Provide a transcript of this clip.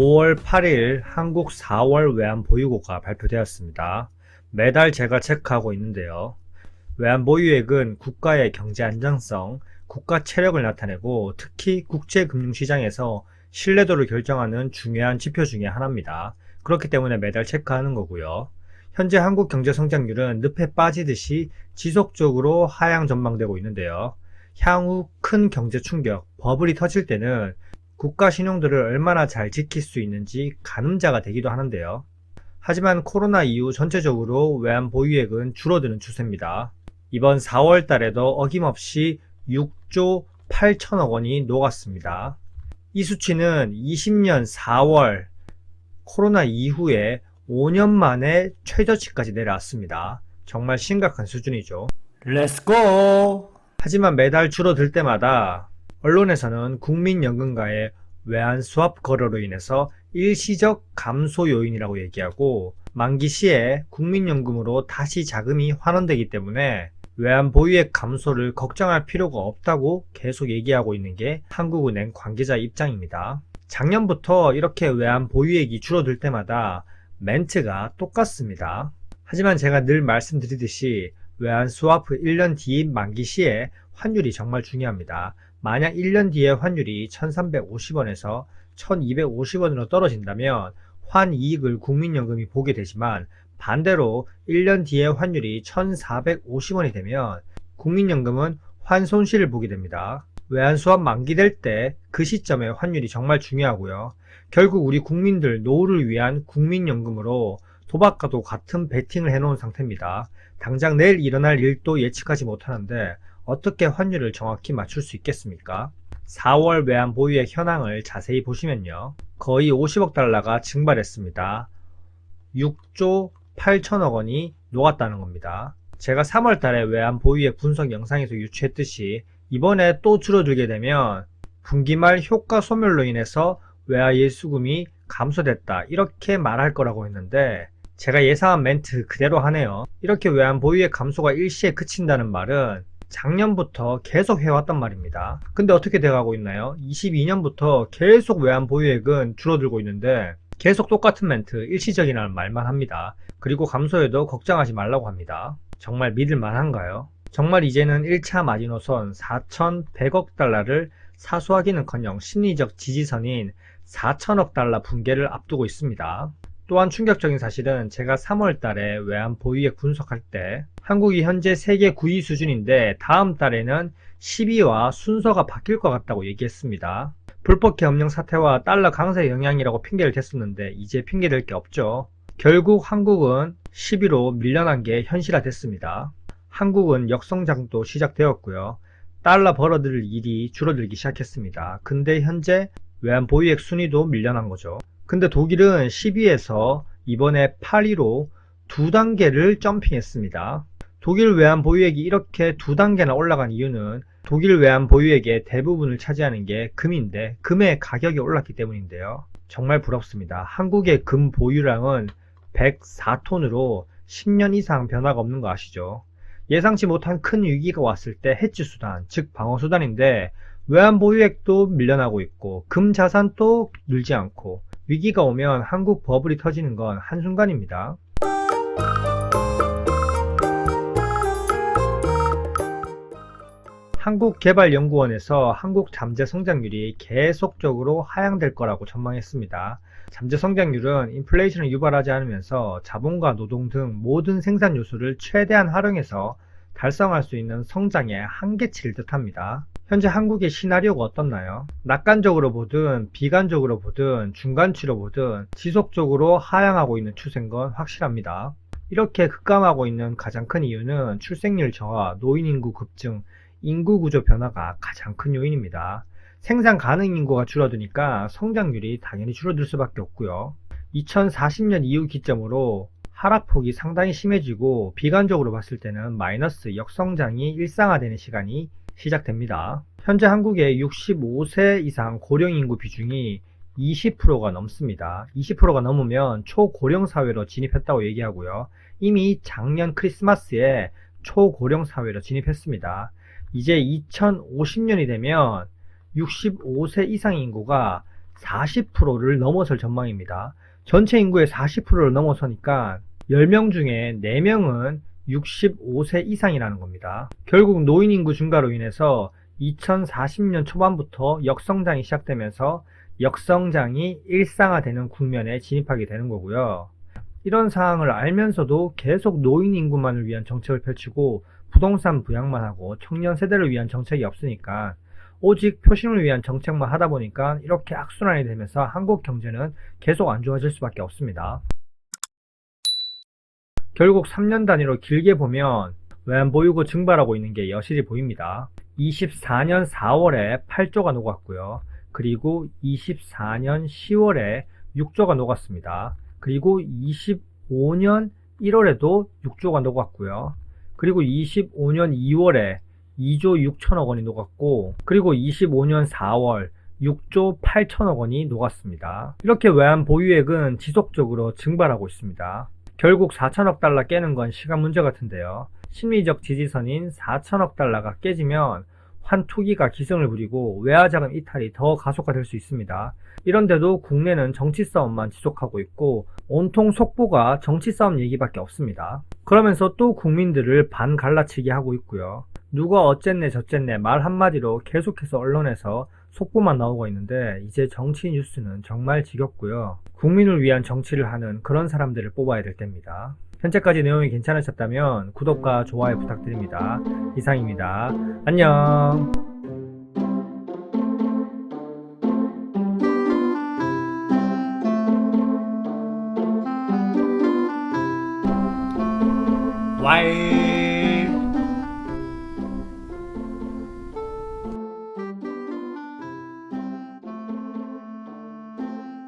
5월 8일 한국 4월 외환보유고가 발표되었습니다. 매달 제가 체크하고 있는데요. 외환보유액은 국가의 경제 안정성, 국가 체력을 나타내고 특히 국제금융시장에서 신뢰도를 결정하는 중요한 지표 중에 하나입니다. 그렇기 때문에 매달 체크하는 거고요. 현재 한국 경제 성장률은 늪에 빠지듯이 지속적으로 하향 전망되고 있는데요. 향후 큰 경제 충격, 버블이 터질 때는 국가 신용도를 얼마나 잘 지킬 수 있는지 가늠자가 되기도 하는데요. 하지만 코로나 이후 전체적으로 외환 보유액은 줄어드는 추세입니다. 이번 4월 달에도 어김없이 6조 8천억 원이 녹았습니다. 이 수치는 20년 4월 코로나 이후에 5년 만에 최저치까지 내려왔습니다. 정말 심각한 수준이죠. 렛츠고! 하지만 매달 줄어들 때마다 언론에서는 국민연금과의 외환 수합 거래로 인해서 일시적 감소 요인이라고 얘기하고 만기 시에 국민연금으로 다시 자금이 환원되기 때문에 외환 보유액 감소를 걱정할 필요가 없다고 계속 얘기하고 있는 게 한국은행 관계자 입장입니다. 작년부터 이렇게 외환 보유액이 줄어들 때마다 멘트가 똑같습니다. 하지만 제가 늘 말씀드리듯이 외환 스와프 1년 뒤 만기 시에 환율이 정말 중요합니다. 만약 1년 뒤에 환율이 1350원에서 1250원으로 떨어진다면 환이익을 국민연금이 보게 되지만 반대로 1년 뒤에 환율이 1450원이 되면 국민연금은 환손실을 보게 됩니다. 외환수합 만기될 때 그 시점에 환율이 정말 중요하고요. 결국 우리 국민들 노후를 위한 국민연금으로 도박과도 같은 베팅을 해놓은 상태입니다. 당장 내일 일어날 일도 예측하지 못하는데 어떻게 환율을 정확히 맞출 수 있겠습니까? 4월 외환 보유액 현황을 자세히 보시면요. 거의 50억 달러가 증발했습니다. 6조 8천억 원이 녹았다는 겁니다. 제가 3월 달에 외환 보유액 분석 영상에서 유추했듯이 이번에 또 줄어들게 되면 분기말 효과 소멸로 인해서 외화 예수금이 감소됐다 이렇게 말할 거라고 했는데 제가 예상한 멘트 그대로 하네요. 이렇게 외환 보유액 감소가 일시에 그친다는 말은 작년부터 계속 해왔단 말입니다. 근데 어떻게 돼가고 있나요? 22년부터 계속 외환 보유액은 줄어들고 있는데 계속 똑같은 멘트, 일시적이라는 말만 합니다. 그리고 감소해도 걱정하지 말라고 합니다. 정말 믿을 만한가요? 정말 이제는 1차 마지노선 4,100억 달러를 사수하기는커녕 심리적 지지선인 4천억 달러 붕괴를 앞두고 있습니다. 또한 충격적인 사실은 제가 3월 달에 외환 보유액 분석할 때 한국이 현재 세계 9위 수준인데 다음 달에는 10위와 순서가 바뀔 것 같다고 얘기했습니다. 불법 계엄령 사태와 달러 강세 영향이라고 핑계를 댔었는데 이제 핑계댈 게 없죠. 결국 한국은 10위로 밀려난 게 현실화됐습니다. 한국은 역성장도 시작되었고요. 달러 벌어들일 일이 줄어들기 시작했습니다. 근데 현재 외환 보유액 순위도 밀려난 거죠. 근데 독일은 10위에서 이번에 8위로 2단계를 점핑했습니다. 독일 외환 보유액이 이렇게 2단계나 올라간 이유는 독일 외환 보유액의 대부분을 차지하는 게 금인데 금의 가격이 올랐기 때문인데요. 정말 부럽습니다. 한국의 금 보유량은 104톤으로 10년 이상 변화가 없는 거 아시죠? 예상치 못한 큰 위기가 왔을 때 해지 수단, 즉 방어 수단인데 외환 보유액도 밀려나고 있고 금 자산도 늘지 않고 위기가 오면 한국 버블이 터지는 건 한순간입니다. 한국개발연구원에서 한국 잠재 성장률이 계속적으로 하향될 거라고 전망했습니다. 잠재 성장률은 인플레이션을 유발하지 않으면서 자본과 노동 등 모든 생산 요소를 최대한 활용해서 달성할 수 있는 성장의 한계치를 뜻합니다. 현재 한국의 시나리오가 어떻나요? 낙관적으로 보든 비관적으로 보든 중간치로 보든 지속적으로 하향하고 있는 추세인 건 확실합니다. 이렇게 급감하고 있는 가장 큰 이유는 출생률 저하, 노인 인구 급증, 인구 구조 변화가 가장 큰 요인입니다. 생산 가능 인구가 줄어드니까 성장률이 당연히 줄어들 수밖에 없고요. 2040년 이후 기점으로 하락폭이 상당히 심해지고 비관적으로 봤을 때는 마이너스 역성장이 일상화되는 시간이 시작됩니다. 현재 한국의 65세 이상 고령 인구 비중이 20%가 넘습니다. 20%가 넘으면 초고령 사회로 진입했다고 얘기하고요. 이미 작년 크리스마스에 초고령 사회로 진입했습니다. 이제 2050년이 되면 65세 이상 인구가 40%를 넘어설 전망입니다. 전체 인구의 40%를 넘어서니까 10명 중에 4명은 65세 이상이라는 겁니다. 결국 노인 인구 증가로 인해서 2040년 초반부터 역성장이 시작되면서 역성장이 일상화되는 국면에 진입하게 되는 거고요. 이런 상황을 알면서도 계속 노인 인구만을 위한 정책을 펼치고 부동산 부양만 하고 청년 세대를 위한 정책이 없으니까 오직 표심을 위한 정책만 하다 보니까 이렇게 악순환이 되면서 한국 경제는 계속 안 좋아질 수밖에 없습니다. 결국 3년 단위로 길게 보면 외환보유고 증발하고 있는 게 여실히 보입니다. 24년 4월에 8조가 녹았고요. 그리고 24년 10월에 6조가 녹았습니다. 그리고 25년 1월에도 6조가 녹았고요. 그리고 25년 2월에 2조 6천억 원이 녹았고, 그리고 25년 4월 6조 8천억 원이 녹았습니다. 이렇게 외환 보유액은 지속적으로 증발하고 있습니다. 결국 4천억 달러 깨는 건 시간 문제 같은데요. 심리적 지지선인 4천억 달러가 깨지면 환투기가 기승을 부리고 외화자금 이탈이 더 가속화될 수 있습니다. 이런데도 국내는 정치 싸움만 지속하고 있고 온통 속보가 정치 싸움 얘기밖에 없습니다. 그러면서 또 국민들을 반갈라치기 하고 있고요. 누가 어쨌네 저쨌네 말 한마디로 계속해서 언론에서 속보만 나오고 있는데 이제 정치 뉴스는 정말 지겹고요. 국민을 위한 정치를 하는 그런 사람들을 뽑아야 될 때입니다. 현재까지 내용이 괜찮으셨다면 구독과 좋아요 부탁드립니다. 이상입니다. 안녕. 와이